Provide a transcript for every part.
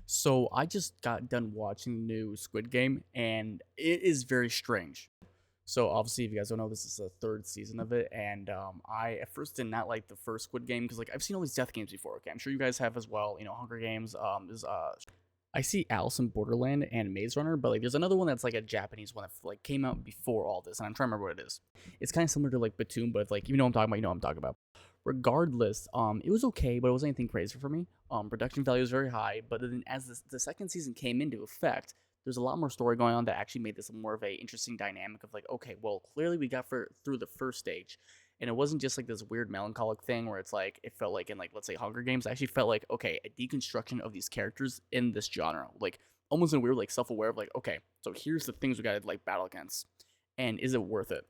So I just got done watching the new Squid Game, and it is very strange. So obviously, if you guys don't know, this is the third season of it, and I at first did not like the first Squid Game because like I've seen all these death games before. Okay, I'm sure you guys have as well. You know, Hunger Games. There's I see Alice in Borderland and Maze Runner, but like there's another one that's like a Japanese one that like came out before all this, and I'm trying to remember what it is. It's kind of similar to like Batum, but like you know what I'm talking about, you know what I'm talking about. Regardless, it was okay, but it wasn't anything crazy for me. Production value was very high, but then as the second season came into effect, there's a lot more story going on that actually made this more of a interesting dynamic of like, okay, well, clearly we got through the first stage, and it wasn't just like this weird melancholic thing where it's like it felt like in like let's say Hunger Games, it actually felt like okay, a deconstruction of these characters in this genre, like almost in a weird like self-aware of like, okay, so here's the things we gotta like battle against, and is it worth it?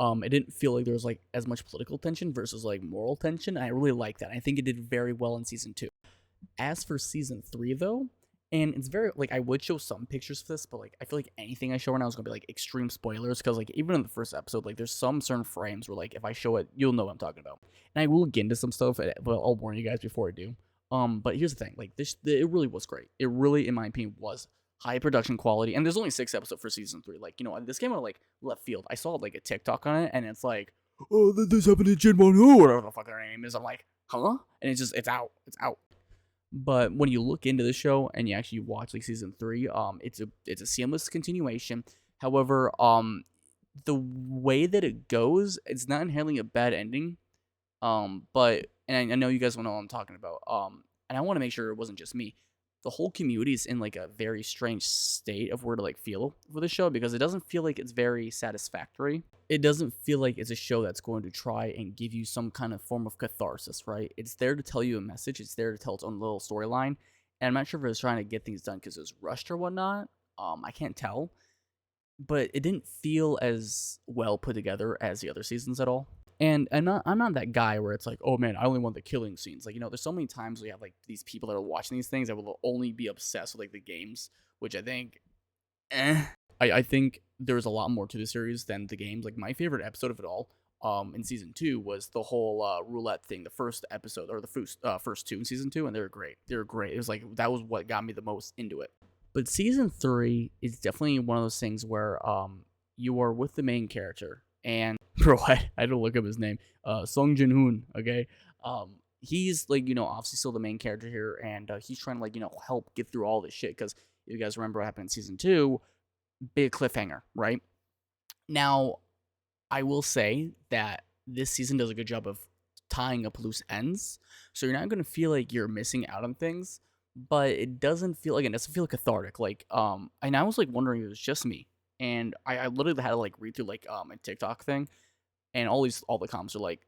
It didn't feel like there was like as much political tension versus like moral tension. I really like that. I think it did very well in season two. As for season three, though, and it's very like I would show some pictures for this, but like I feel like anything I show right now is gonna be like extreme spoilers because like even in the first episode, like there's some certain frames where like if I show it, you'll know what I'm talking about. And I will get into some stuff, but I'll warn you guys before I do. But here's the thing, like it really was great. It really, in my opinion, was high production quality. And there's only 6 episodes for season three. Like this came out of like left field. I saw like a TikTok on it, and it's like, oh, this happened to Jin Won Ho, whatever the fuck her name is. I'm like, huh? And it's out. It's out. But when you look into the show and you actually watch like season three, it's a seamless continuation. However, the way that it goes, it's not inherently a bad ending. But and I know you guys will know what I'm talking about. And I want to make sure it wasn't just me. The whole community is in like a very strange state of where to like feel for the show because it doesn't feel like it's very satisfactory. It doesn't feel like it's a show that's going to try and give you some kind of form of catharsis, right? It's there to tell you a message. It's there to tell its own little storyline. And I'm not sure if it was trying to get things done because it was rushed or whatnot. I can't tell, but it didn't feel as well put together as the other seasons at all. And I'm not that guy where it's like, oh man, I only want the killing scenes. Like, there's so many times we have like these people that are watching these things that will only be obsessed with like the games, which I think, eh. I think there's a lot more to the series than the games. Like my favorite episode of it all, in season two was the whole roulette thing. The first episode or the first two in season two, and they were great. They were great. It was like that was what got me the most into it. But season three is definitely one of those things where you are with the main character and bro, I had to look up his name. Song Jin Hoon. Okay, he's like obviously still the main character here, and he's trying to like help get through all this shit because you guys remember what happened in season two, big cliffhanger, right? Now, I will say that this season does a good job of tying up loose ends, so you're not gonna feel like you're missing out on things, but it doesn't feel cathartic. Like and I was like wondering if it was just me, and I literally had to like read through like a TikTok thing and all the comments are like,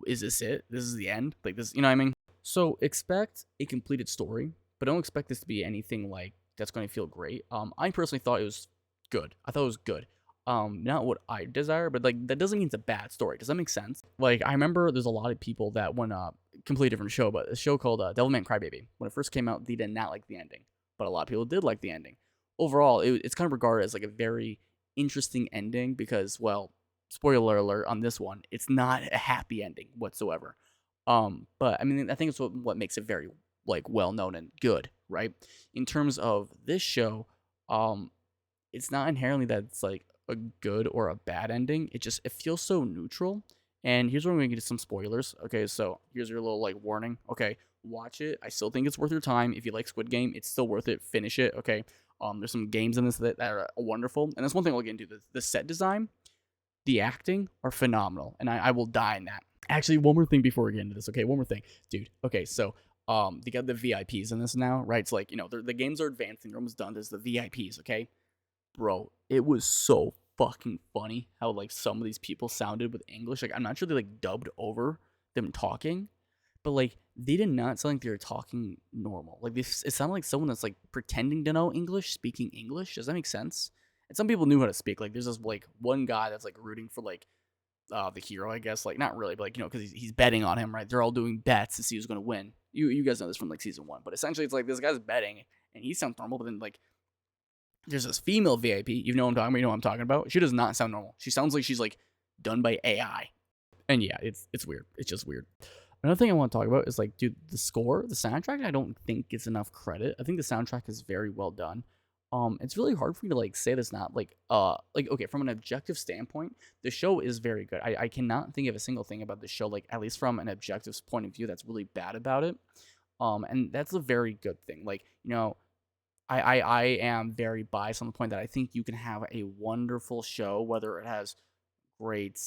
"Is this it? This is the end? Like this? You know what I mean?" So expect a completed story, but don't expect this to be anything like that's going to feel great. I personally thought it was good. I thought it was good. Not what I desire, but like that doesn't mean it's a bad story. Does that make sense? Like I remember there's a lot of people that when completely different show, but a show called Devilman Crybaby. When it first came out, they did not like the ending, but a lot of people did like the ending. Overall, it's kind of regarded as like a very interesting ending because, well, spoiler alert on this one, it's not a happy ending whatsoever. But I mean, I think it's what makes it very like well known and good, right? In terms of this show, um, it's not inherently that it's like a good or a bad ending. It feels so neutral. And here's where I'm gonna get some spoilers. Okay, so here's your little like warning. Okay, watch it. I still think it's worth your time. If you like Squid Game, it's still worth it. Finish it. Okay. There's some games in this that are wonderful, and that's one thing I'll get into. The set design, the acting are phenomenal, and I will die in that. Actually, one more thing before we get into this. Okay, one more thing, dude. Okay, so they got the VIPs in this now, right? It's like the games are advancing, they're almost done. There's the VIPs, okay, bro. It was so fucking funny how like some of these people sounded with English. Like I'm not sure they like dubbed over them talking, but like they did not sound like they were talking normal. Like it sounded like someone that's like pretending to know English, speaking English. Does that make sense? And some people knew how to speak. Like there's this like one guy that's like rooting for like the hero, I guess. Like not really, but like because he's betting on him, right? They're all doing bets to see who's gonna win. You guys know this from like season one, but essentially it's like this guy's betting and he sounds normal, but then like there's this female VIP. You know what I'm talking about. You know what I'm talking about. She does not sound normal. She sounds like she's like done by AI. And yeah, it's weird. It's just weird. Another thing I want to talk about is like, dude, the score, the soundtrack. I don't think gets enough credit. I think the soundtrack is very well done. It's really hard for me to like say this not like okay, from an objective standpoint, the show is very good. I cannot think of a single thing about the show, like at least from an objective point of view, that's really bad about it. And that's a very good thing. Like, I am very biased on the point that I think you can have a wonderful show, whether it has great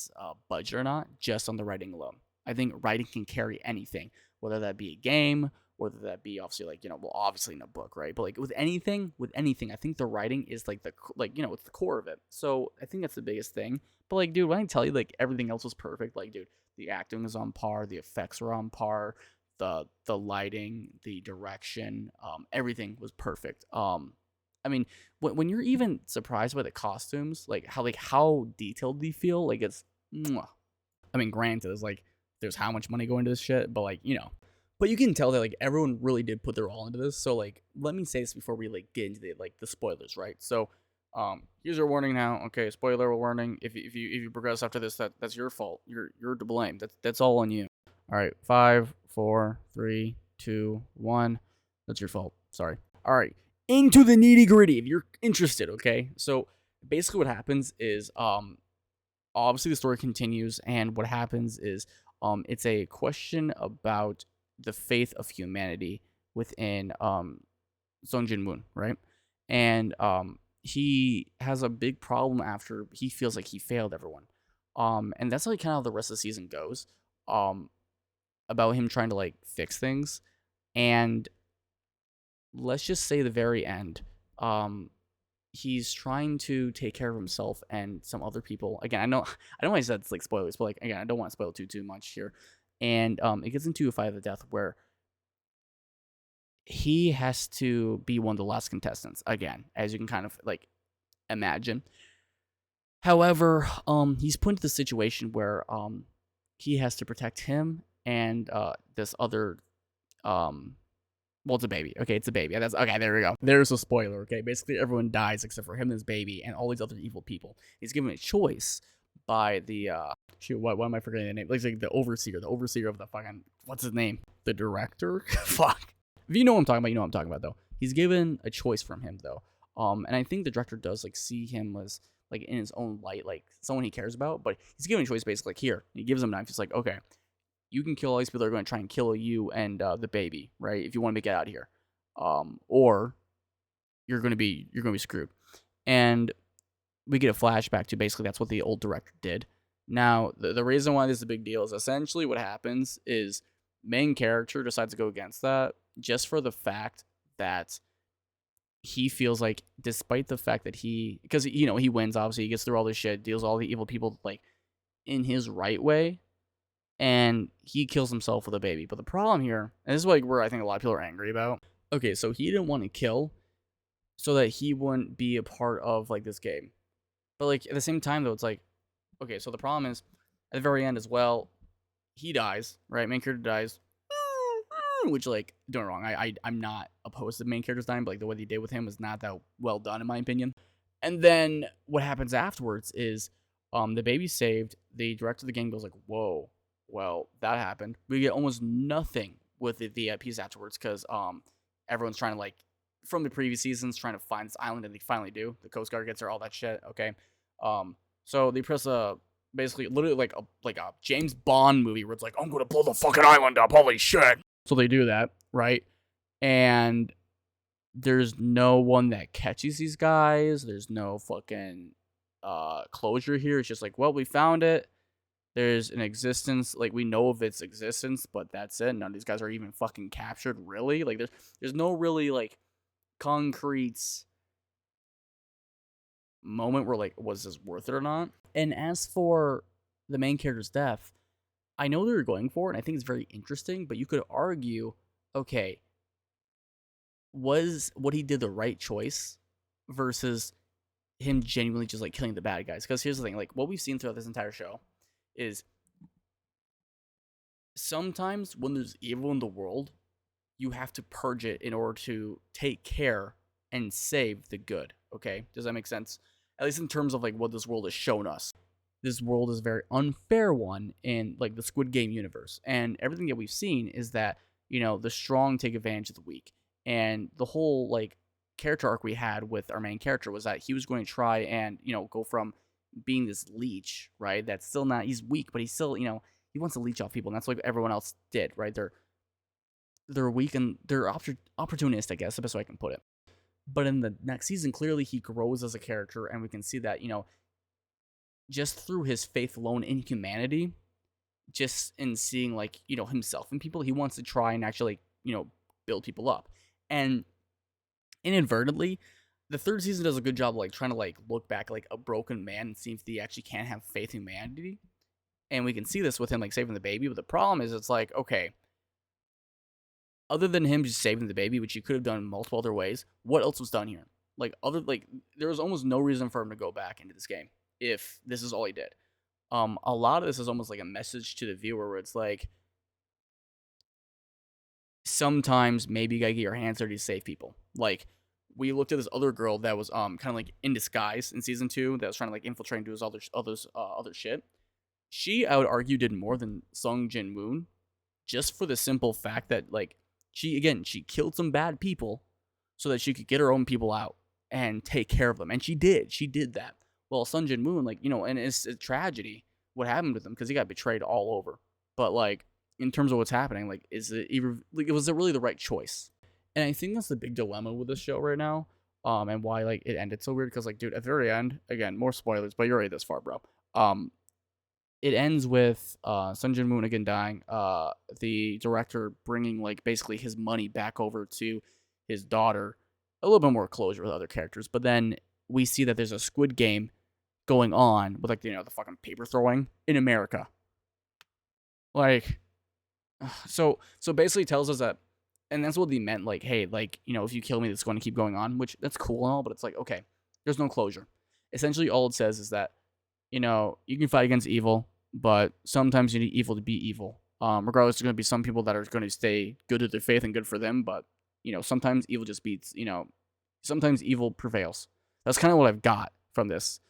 budget or not, just on the writing alone. I think writing can carry anything, whether that be a game, whether that be obviously like well, obviously in a book, right? But like with anything, I think the writing is like it's the core of it. So I think that's the biggest thing. But like, dude, when I tell you like everything else was perfect, like, dude, the acting is on par, the effects are on par, the lighting, the direction, everything was perfect. I mean, when you're even surprised by the costumes, like how detailed they feel, like it's, mwah. I mean, granted, it's like there's how much money going into this shit, but like but you can tell that like everyone really did put their all into this. So like, let me say this before we like get into the spoilers, right? So, here's your warning now. Okay, spoiler warning. If you progress after this, that's your fault. You're to blame. That's all on you. All right, 5, 4, 3, 2, 1. That's your fault. Sorry. All right, into the nitty gritty. If you're interested, okay. So basically, what happens is obviously the story continues, and what happens is it's a question about the faith of humanity within Song Jin Moon, right? And he has a big problem after he feels like he failed everyone. And that's like kind of how the rest of the season goes. About him trying to like fix things, and let's just say the very end, he's trying to take care of himself and some other people. Again, I know I said it's like spoilers, but like again, I don't want to spoil too much here. And it gets into a fight of the death where he has to be one of the last contestants again, as you can kind of like imagine. However, he's put into the situation where he has to protect him and this other well, it's a baby. Okay, it's a baby. That's okay. There we go. There's a spoiler. Okay, basically everyone dies except for him and his baby and all these other evil people. He's given a choice by the shoot. What am I forgetting the name? Like the overseer of the fucking what's his name? The director. Fuck. If you know what I'm talking about, you know what I'm talking about though. He's given a choice from him though. And I think the director does like see him as like in his own light, like someone he cares about. But he's given a choice basically like here. He gives him a knife. He's like, okay, you can kill all these people that are going to try and kill you and the baby, right? If you want to make it out of here, or you're going to be screwed. And we get a flashback to basically that's what the old director did. Now, the reason why this is a big deal is essentially what happens is main character decides to go against that just for the fact that he feels like, despite the fact that because he wins, obviously he gets through all this shit, deals all the evil people like in his right way, and he kills himself with a baby. But the problem here, and this is like where I think a lot of people are angry about. Okay, so he didn't want to kill so that he wouldn't be a part of like this game. But like at the same time though, it's like, okay, so the problem is at the very end as well, he dies, right? Main character dies. Which like don't get me wrong, I'm not opposed to the main character's dying, but like the way they did with him was not that well done in my opinion. And then what happens afterwards is the baby's saved. The director of the game goes like, whoa, well, that happened. We get almost nothing with the piece afterwards because everyone's trying to like from the previous seasons trying to find this island, and they finally do. The Coast Guard gets there, all that shit. Okay, so they press basically literally like a James Bond movie where it's like, I'm gonna blow the fucking island up. Holy shit! So they do that, right? And there's no one that catches these guys. There's no fucking closure here. It's just like, well, we found it. There's an existence, like we know of its existence, but that's it. None of these guys are even fucking captured, really. Like there's no really like concrete moment where like, was this worth it or not? And as for the main character's death, I know they were going for it, and I think it's very interesting, but you could argue, okay, was what he did the right choice versus him genuinely just like killing the bad guys? Because here's the thing, like what we've seen throughout this entire show is sometimes when there's evil in the world, you have to purge it in order to take care and save the good. Okay, does that make sense? At least in terms of like what this world has shown us. this world is a very unfair one in like the Squid Game universe. And everything that we've seen is that, the strong take advantage of the weak. And the whole like character arc we had with our main character was that he was going to try and, go from being this leech, right? That's still not, he's weak, but he's still, he wants to leech off people. And that's like everyone else did, right? They're weak and they're opportunist, I guess, the best way I can put it. But in the next season, clearly he grows as a character, and we can see that, just through his faith alone in humanity, just in seeing like, himself and people, he wants to try and actually, build people up. And inadvertently, the third season does a good job of like trying to like look back like a broken man and see if he actually can have faith in humanity. And we can see this with him like saving the baby. But the problem is it's like, okay, other than him just saving the baby, which he could have done in multiple other ways, what else was done here? There was almost no reason for him to go back into this game if this is all he did. A lot of this is almost like a message to the viewer where it's like, sometimes maybe you gotta get your hands dirty to save people. Like, we looked at this other girl that was kind of like in disguise in season 2 that was trying to like infiltrate and do his other shit. She, I would argue, did more than Sung Jin Moon, just for the simple fact that like she killed some bad people so that she could get her own people out and take care of them, and she did that. Well, Sung Jin Moon, like, and it's a tragedy what happened with him because he got betrayed all over. But like, in terms of what's happening, like, was it really the right choice? And I think that's the big dilemma with this show right now, and why like it ended so weird. Because like, dude, at the very end, again, more spoilers, but you're already this far, bro. It ends with Sung Jin Moon again dying. The director bringing like basically his money back over to his daughter. A little bit more closure with other characters, but then we see that there's a Squid Game going on with like the fucking paper throwing in America. Like, so basically tells us that. And that's what they meant, like, hey, like, if you kill me, it's going to keep going on, which that's cool and all, but it's like, okay, there's no closure. Essentially, all it says is that, you can fight against evil, but sometimes you need evil to be evil. Regardless, there's going to be some people that are going to stay good to their faith and good for them, but, sometimes evil just beats, sometimes evil prevails. That's kind of what I've got from this.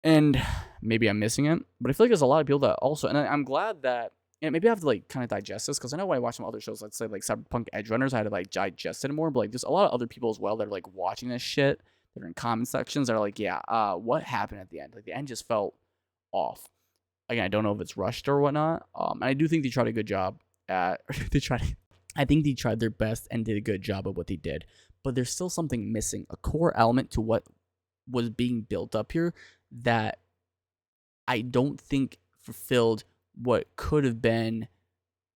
And maybe I'm missing it, but I feel like there's a lot of people that also, and I'm glad that, maybe I have to like kind of digest this because I know when I watch some other shows, let's say like Cyberpunk Edge Runners, I had to like digest it more. But like, there's a lot of other people as well that are like watching this shit. That are in comment sections that are like, yeah, what happened at the end? Like the end just felt off. Again, I don't know if it's rushed or whatnot. And I do think they tried a good job at. I think they tried their best and did a good job of what they did. But there's still something missing, a core element to what was being built up here that I don't think fulfilled what could have been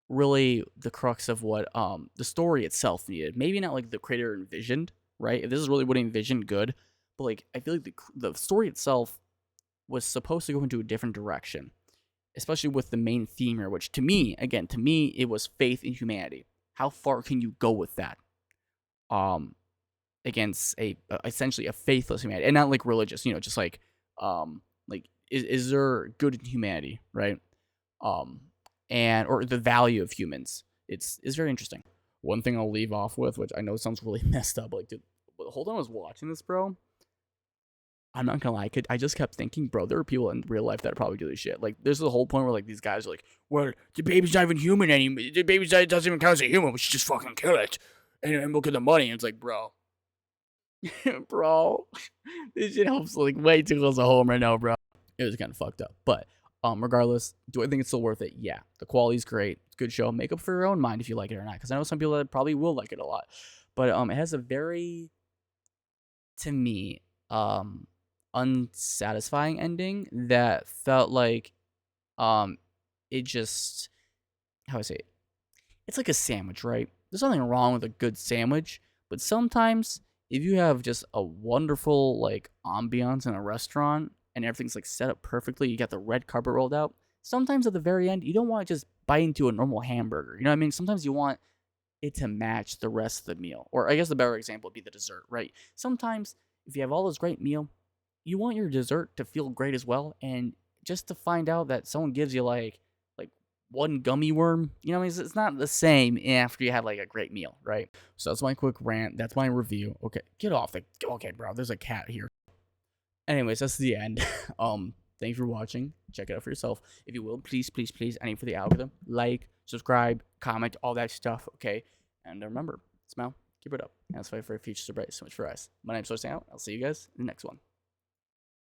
really the crux of what the story itself needed. Maybe not like the creator envisioned, right? If this is really what he envisioned, good. But like, I feel like the story itself was supposed to go into a different direction, especially with the main theme here, which to me, it was faith in humanity. How far can you go with that? Against essentially a faithless humanity, and not like religious, just like is there good in humanity, right? And or the value of humans. It's very interesting. One thing I'll leave off with, which I know sounds really messed up, like, dude, the whole time I was watching this, bro, I'm not gonna lie, I just kept thinking, bro, there are people in real life that probably do this shit. Like, there's the whole point where like these guys are like, well, the baby's not even human anymore. The baby doesn't even count as a human. We should just fucking kill it and look at the money. And it's like, bro, bro, this shit helps like way too close to home right now, bro. It was kind of fucked up, but regardless, do I think it's still worth it? Yeah, the quality's great. It's a good show. Make up for your own mind if you like it or not, because I know some people that probably will like it a lot. But it has a very, to me, unsatisfying ending that felt like it just, how do I say it? It's like a sandwich, right? There's nothing wrong with a good sandwich, but sometimes if you have just a wonderful like ambiance in a restaurant and everything's like set up perfectly, you got the red carpet rolled out, sometimes at the very end you don't want to just bite into a normal hamburger. You know what I mean? Sometimes you want it to match the rest of the meal. Or I guess the better example would be the dessert, right? Sometimes if you have all this great meal, you want your dessert to feel great as well. And just to find out that someone gives you like one gummy worm, it's not the same after you had like a great meal, right? So that's my quick rant. That's my review. Okay, get off okay, bro. There's a cat here. Anyways, that's the end. Thank Thank you for watching. Check it out for yourself. If you will, please, please, please, I need for the algorithm. Like, subscribe, comment, all that stuff, okay? And remember, smile, keep it up. And let's fight for a future so bright, so much for us. My name's Sourcing Out. I'll see you guys in the next one.